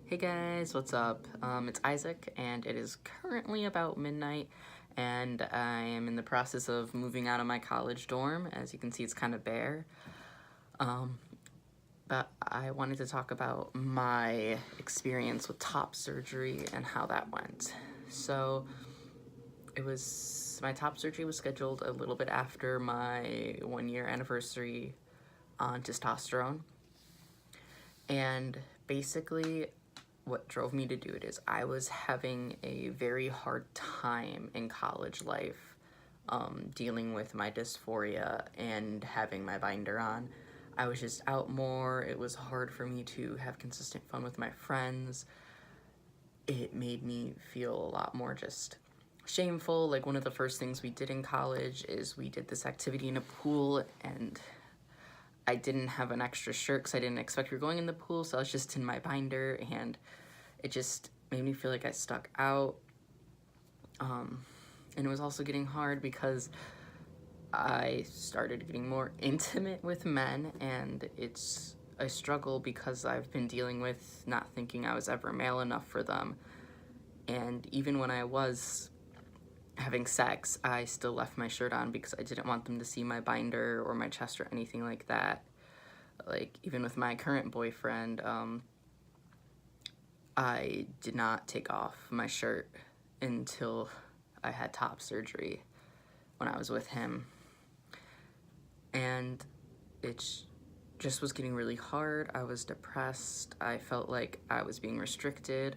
Hey guys, what's up? It's Isaac, and it is currently about midnight, and I am in the process of moving out of my college dorm. As you can see, it's kind of bare. But I wanted to talk about my experience with top surgery and how that went. So, my top surgery was scheduled a little bit after my 1-year anniversary on testosterone. And basically, what drove me to do it is I was having a very hard time in college life dealing with my dysphoria and having my binder on. I was just out more. It was hard for me to have consistent fun with my friends. It made me feel a lot more just shameful. Like, one of the first things we did in college is we did this activity in a pool, and I didn't have an extra shirt because I didn't expect we were going in the pool, so I was just in my binder, and it just made me feel like I stuck out. And it was also getting hard because I started getting more intimate with men, and it's a struggle because I've been dealing with not thinking I was ever male enough for them. And even when I was having sex, I still left my shirt on because I didn't want them to see my binder or my chest or anything like that. Like, even with my current boyfriend, I did not take off my shirt until I had top surgery when I was with him. And it just was getting really hard. I was depressed. I felt like I was being restricted.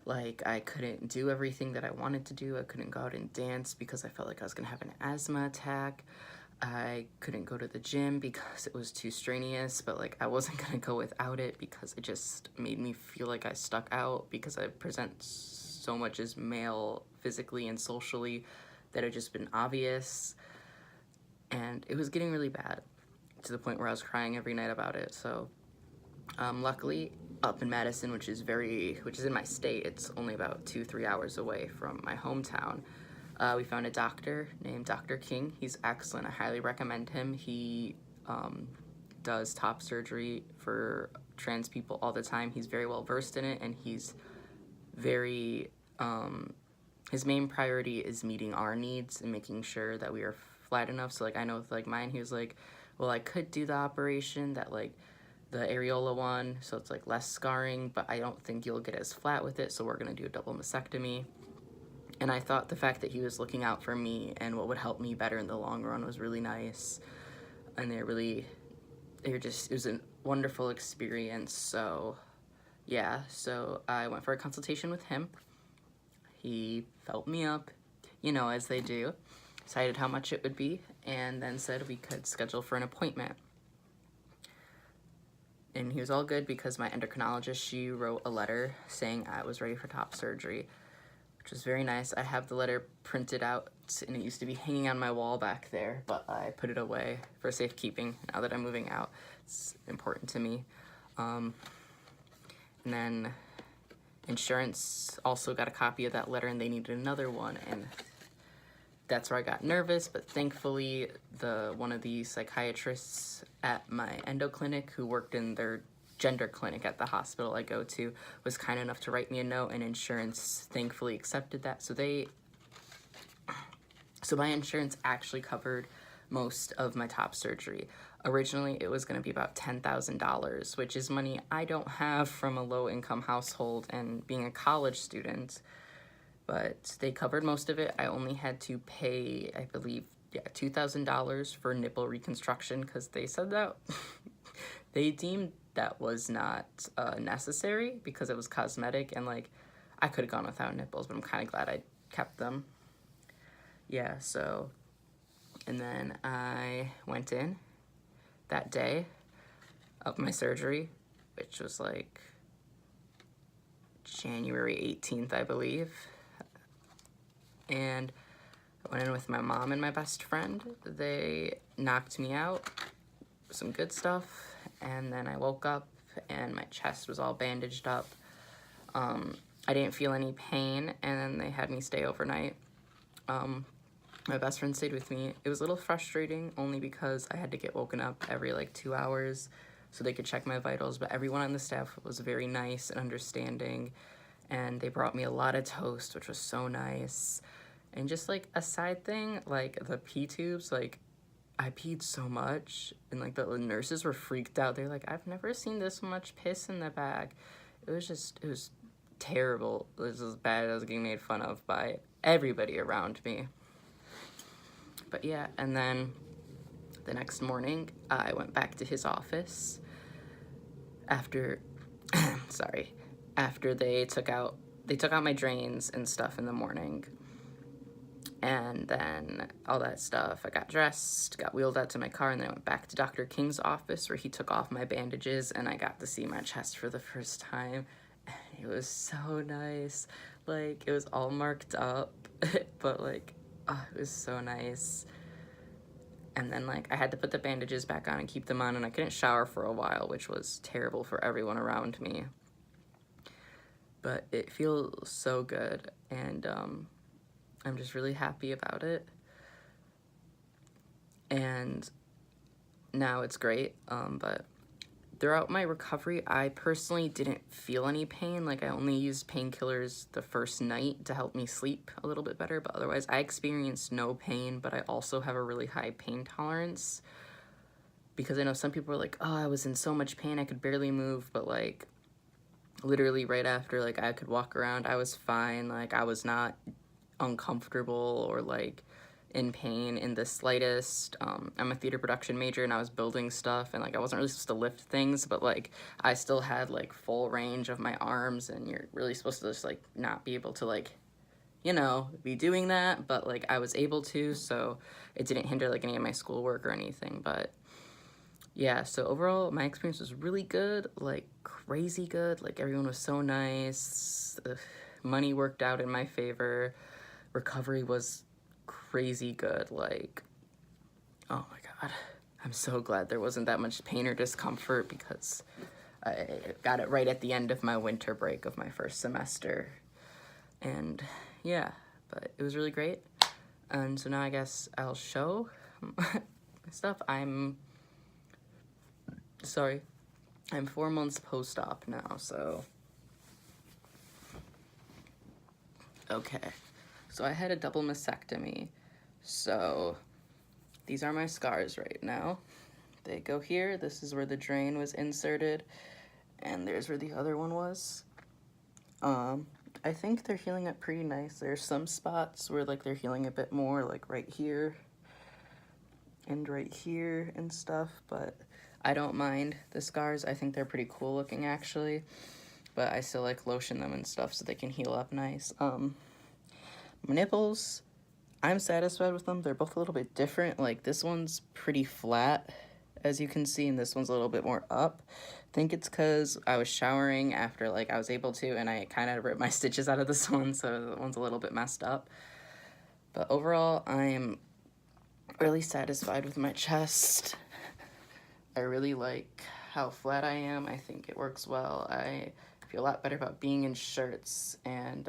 Like, I couldn't do everything that I wanted to do. I couldn't go out and dance because I felt like I was gonna have an asthma attack. I couldn't go to the gym because it was too strenuous, but like I wasn't gonna go without it because it just made me feel like I stuck out because I present so much as male physically and socially that it just been obvious. And it was getting really bad to the point where I was crying every night about it. So luckily, up in Madison, which is in my state, it's only about 2-3 hours away from my hometown. We found a doctor named Dr. King. He's excellent. I highly recommend him. He does top surgery for trans people all the time. He's very well versed in it, and he's very, his main priority is meeting our needs and making sure that we are flat enough. So like, I know with like mine, he was like, well, I could do the operation, that like the areola one, so it's like less scarring, but I don't think you'll get as flat with it, so we're gonna do a double mastectomy. And I thought the fact that he was looking out for me and what would help me better in the long run was really nice. And it was a wonderful experience. So yeah, so I went for a consultation with him. He felt me up, you know, as they do, decided how much it would be, and then said we could schedule for an appointment. And he was all good because my endocrinologist, she wrote a letter saying I was ready for top surgery, which was very nice. I have the letter printed out, and it used to be hanging on my wall back there, but I put it away for safekeeping now that I'm moving out. It's important to me. And then insurance also got a copy of that letter, and they needed another one, and that's where I got nervous. But thankfully, one of the psychiatrists at my endo clinic, who worked in their gender clinic at the hospital I go to, was kind enough to write me a note, and insurance thankfully accepted that. So my insurance actually covered most of my top surgery. Originally, it was going to be about $10,000, which is money I don't have from a low-income household and being a college student, but they covered most of it. I only had to pay, I believe, $2,000 for nipple reconstruction because they said that they deemed that was not necessary because it was cosmetic, and like I could have gone without nipples, but I'm kind of glad I kept them. Yeah, so, and then I went in that day of my surgery, which was like January 18th, I believe. And I went in with my mom and my best friend. They knocked me out, some good stuff, and then I woke up and my chest was all bandaged up. I didn't feel any pain, and then they had me stay overnight. My best friend stayed with me. It was a little frustrating only because I had to get woken up every like 2 hours so they could check my vitals, but everyone on the staff was very nice and understanding, and they brought me a lot of toast, which was so nice. And just like a side thing, like the pee tubes, like I peed so much, and like the nurses were freaked out. They're like, I've never seen this much piss in the bag. It was terrible. It was as bad as getting made fun of by everybody around me. But yeah, and then the next morning, I went back to his office after, after they took out my drains and stuff in the morning. And then all that stuff, I got dressed, got wheeled out to my car, and then I went back to Dr. King's office where he took off my bandages, and I got to see my chest for the first time. And it was so nice. Like, it was all marked up, but like, oh, it was so nice. And then like I had to put the bandages back on and keep them on, and I couldn't shower for a while, which was terrible for everyone around me. But it feels so good, and I'm just really happy about it. And now it's great, but throughout my recovery, I personally didn't feel any pain. Like, I only used painkillers the first night to help me sleep a little bit better, but otherwise I experienced no pain. But I also have a really high pain tolerance, because I know some people are like, oh, I was in so much pain I could barely move, but like literally right after, like, I could walk around, I was fine. Like, I was not uncomfortable or like in pain in the slightest. I'm a theater production major, and I was building stuff, and like I wasn't really supposed to lift things, but like I still had like full range of my arms, and you're really supposed to just like not be able to like, you know, be doing that, but like I was able to, so it didn't hinder like any of my schoolwork or anything. But yeah, so overall my experience was really good, like crazy good. Like, everyone was so nice. Money worked out in my favor. Recovery was crazy good. Like, oh my god, I'm so glad there wasn't that much pain or discomfort, because I got it right at the end of my winter break of my first semester. And yeah, but it was really great. And so now I guess I'll show my stuff. I'm 4 months post-op now, so okay. So I had a double mastectomy, so these are my scars right now. They go here. This is where the drain was inserted, and there's where the other one was. I think they're healing up pretty nice. There's some spots where like they're healing a bit more, like right here and right here and stuff, but I don't mind the scars. I think they're pretty cool looking, actually, but I still like lotion them and stuff so they can heal up nice. My nipples, I'm satisfied with them. They're both a little bit different. Like, this one's pretty flat, as you can see, and this one's a little bit more up. I think it's because I was showering after, like, I was able to, and I kind of ripped my stitches out of this one, so the one's a little bit messed up. But overall, I'm really satisfied with my chest. I really like how flat I am. I think it works well. I feel a lot better about being in shirts, and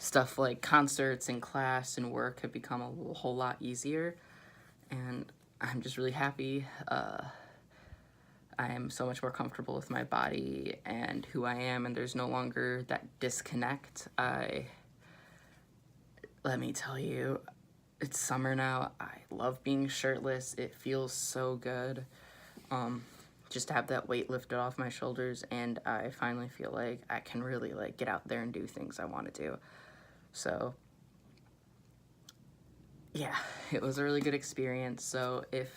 stuff like concerts and class and work have become a whole lot easier, and I'm just really happy. I am so much more comfortable with my body and who I am, and there's no longer that disconnect. Let me tell you, it's summer now. I love being shirtless. It feels so good. Just to have that weight lifted off my shoulders, and I finally feel like I can really like get out there and do things I want to do. So yeah, it was a really good experience. So if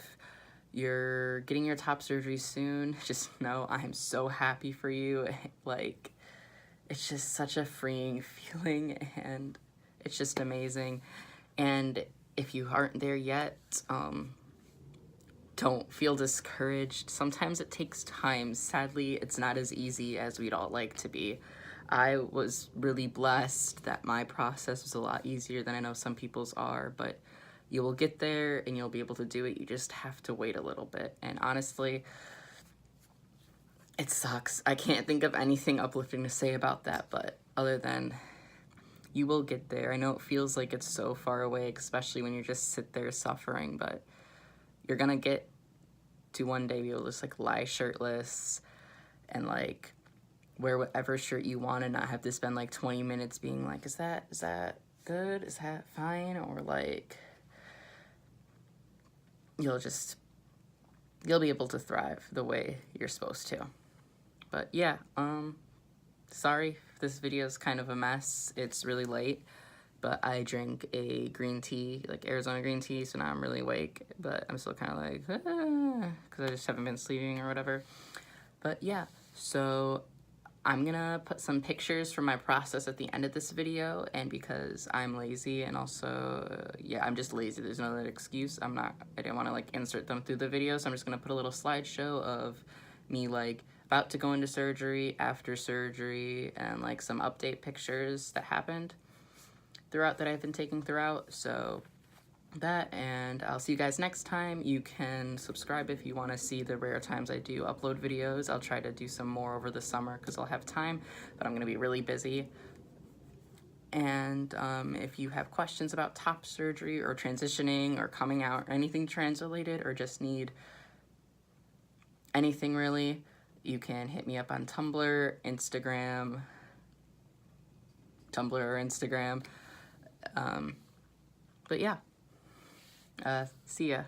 you're getting your top surgery soon, just know I'm so happy for you. Like, it's just such a freeing feeling, and it's just amazing. And if you aren't there yet, don't feel discouraged. Sometimes it takes time. Sadly, it's not as easy as we'd all like to be. I was really blessed that my process was a lot easier than I know some people's are, but you will get there and you'll be able to do it. You just have to wait a little bit. And honestly, it sucks. I can't think of anything uplifting to say about that, but other than you will get there. I know it feels like it's so far away, especially when you just sit there suffering, but you're gonna get to one day be able to just like lie shirtless and like wear whatever shirt you want and not have to spend like 20 minutes being like, is that good? Is that fine? Or like, you'll be able to thrive the way you're supposed to. But yeah, sorry if this video is kind of a mess. It's really late, but I drank a green tea, like Arizona green tea, so now I'm really awake, but I'm still kind of like, because I just haven't been sleeping or whatever. But yeah, so I'm gonna put some pictures from my process at the end of this video, and because I'm lazy and also, yeah, I'm just lazy, there's no other excuse, I didn't want to like insert them through the video, so I'm just gonna put a little slideshow of me like about to go into surgery, after surgery, and like some update pictures that happened throughout that I've been taking throughout. So that, and I'll see you guys next time. You can subscribe if you want to see the rare times I do upload videos. I'll try to do some more over the summer because I'll have time, but I'm going to be really busy. And if you have questions about top surgery or transitioning or coming out or anything trans related, or just need anything really, you can hit me up on Tumblr, Instagram, or Instagram. But yeah. See ya.